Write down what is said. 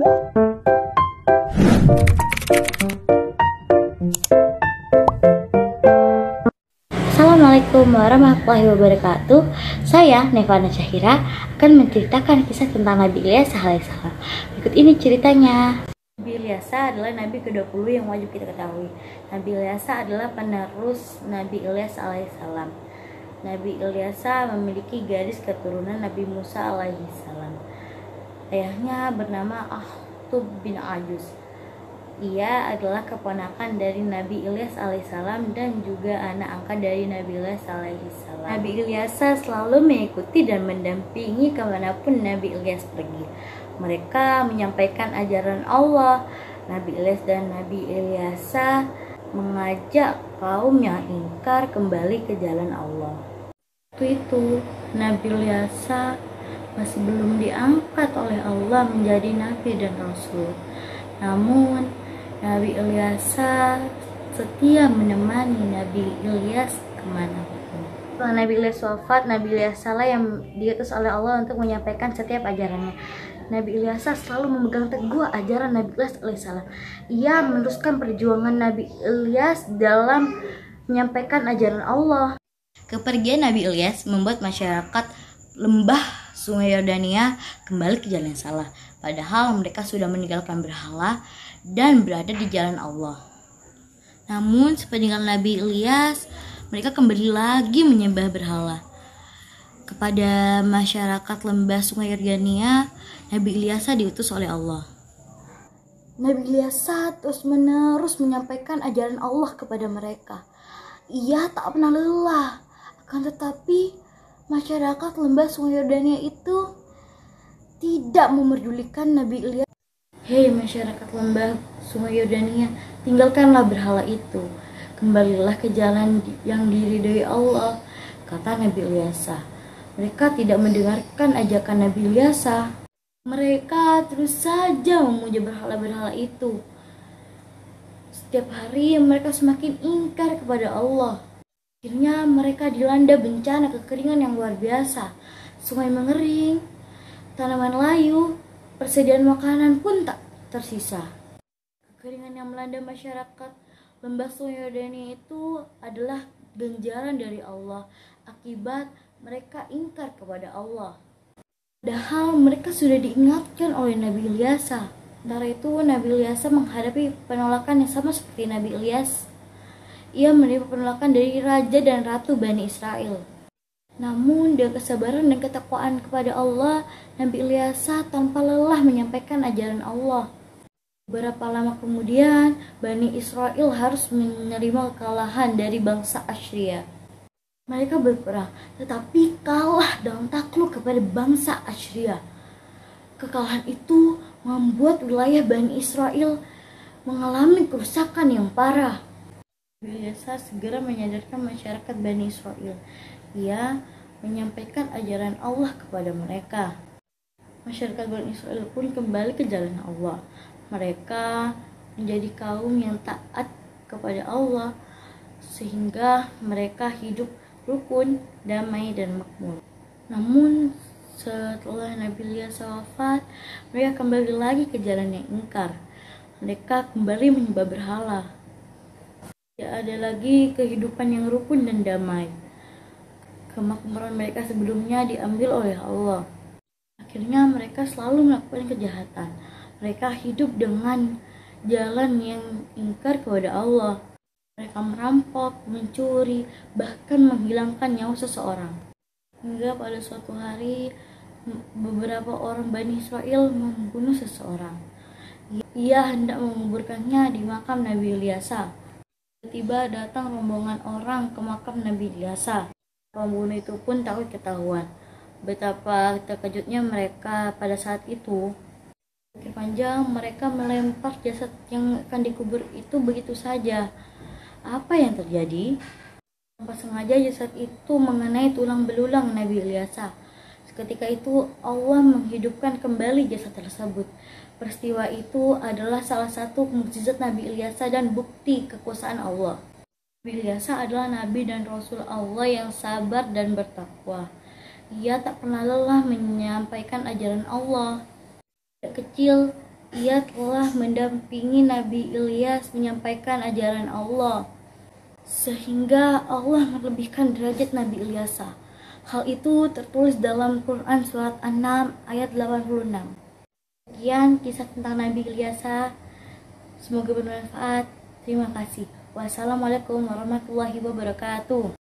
Assalamualaikum warahmatullahi wabarakatuh. Saya Nevana Syahira akan menceritakan kisah tentang Nabi Ilyas alaihissalam. Berikut ini ceritanya. Nabi Ilyas adalah Nabi ke-20 yang wajib kita ketahui. Nabi Ilyas adalah penerus Nabi Ilyas alaihissalam. Nabi Ilyas memiliki garis keturunan Nabi Musa alaihissalam. Ayahnya bernama Ahtub bin Ajuz. Ia adalah keponakan dari Nabi Ilyas alaihissalam dan juga anak angkat dari Nabi Ilyas alaihissalam. Nabi Ilyas selalu mengikuti dan mendampingi kemanapun Nabi Ilyas pergi. Mereka menyampaikan ajaran Allah. Nabi Ilyas dan Nabi Ilyas mengajak kaum yang ingkar kembali ke jalan Allah. Waktu itu Nabi Ilyas masih belum diangkat oleh Allah menjadi Nabi dan Rasul. Namun Nabi Ilyas setia menemani Nabi Ilyas kemanapun. Setelah Nabi Ilyas wafat, Nabi Ilyas yang diutus oleh Allah untuk menyampaikan setiap ajarannya. Nabi Ilyas selalu memegang teguh ajaran Nabi Ilyas alaihissalam. Ia meneruskan perjuangan Nabi Ilyas dalam menyampaikan ajaran Allah. Kepergian Nabi Ilyas membuat masyarakat lembah Sungai Yordania kembali ke jalan yang salah. Padahal mereka sudah meninggalkan berhala dan berada di jalan Allah. Namun sepeninggal Nabi Ilyas, mereka kembali lagi menyembah berhala. Kepada masyarakat lembah Sungai Yordania, Nabi Ilyas diutus oleh Allah. Nabi Ilyas terus-menerus menyampaikan ajaran Allah kepada mereka. Ia tak pernah lelah, akan tetapi masyarakat lembah Sungai Yordania itu tidak memerdulikan Nabi Ilyas. Hei masyarakat lembah Sungai Yordania, tinggalkanlah berhala itu. Kembalilah ke jalan yang diridhoi Allah, kata Nabi Ilyas. Mereka tidak mendengarkan ajakan Nabi Ilyas. Mereka terus saja memuja berhala-berhala itu. Setiap hari mereka semakin ingkar kepada Allah. Akhirnya mereka dilanda bencana kekeringan yang luar biasa. Sungai mengering, tanaman layu, persediaan makanan pun tak tersisa. Kekeringan yang melanda masyarakat lembah Sungai Yordania itu adalah ganjaran dari Allah akibat mereka ingkar kepada Allah. Padahal mereka sudah diingatkan oleh Nabi Ilyas. Sementara itu Nabi Ilyas menghadapi penolakan yang sama seperti Nabi Ilyas. Ia menerima penolakan dari raja dan ratu Bani Israel. Namun dengan kesabaran dan ketakwaan kepada Allah, Nabi Ilyas tanpa lelah menyampaikan ajaran Allah. Beberapa lama kemudian, Bani Israel harus menerima kekalahan dari bangsa Assyria. Mereka berperang, tetapi kalah dan takluk kepada bangsa Assyria. Kekalahan itu membuat wilayah Bani Israel mengalami kerusakan yang parah. Nabi Ilyas segera menyadarkan masyarakat Bani Israel. Ia menyampaikan ajaran Allah kepada mereka. Masyarakat Bani Israel pun kembali ke jalan Allah. Mereka menjadi kaum yang taat kepada Allah, sehingga mereka hidup rukun, damai, dan makmur. Namun setelah Nabi Ilyas wafat, mereka kembali lagi ke jalan yang ingkar. Mereka kembali menyembah berhala. Tidak ada lagi kehidupan yang rukun dan damai. Kemakmuran mereka sebelumnya diambil oleh Allah. Akhirnya mereka selalu melakukan kejahatan. Mereka hidup dengan jalan yang ingkar kepada Allah. Mereka merampok, mencuri, bahkan menghilangkan nyawa seseorang. Hingga pada suatu hari beberapa orang Bani Israel membunuh seseorang. Ia hendak menguburkannya di makam Nabi Ilyas. Tiba datang rombongan orang ke makam Nabi Ilyas. Pembunuh itu pun takut ketahuan. Betapa terkejutnya mereka pada saat itu. Pikir panjang, mereka melempar jasad yang akan dikubur itu begitu saja. Apa yang terjadi? Tanpa sengaja jasad itu mengenai tulang belulang Nabi Ilyas. Seketika itu Allah menghidupkan kembali jasad tersebut. Peristiwa itu adalah salah satu mukjizat Nabi Ilyas dan bukti kekuasaan Allah. Nabi Ilyas adalah Nabi dan Rasul Allah yang sabar dan bertakwa. Ia tak pernah lelah menyampaikan ajaran Allah. Sejak kecil, Ia telah mendampingi Nabi Ilyas menyampaikan ajaran Allah, sehingga Allah melebihkan derajat Nabi Ilyas. Hal itu tertulis dalam Quran Surat An-Naml ayat 86. Sekian kisah tentang Nabi Ilyas. Semoga bermanfaat. Terima kasih. Wassalamualaikum warahmatullahi wabarakatuh.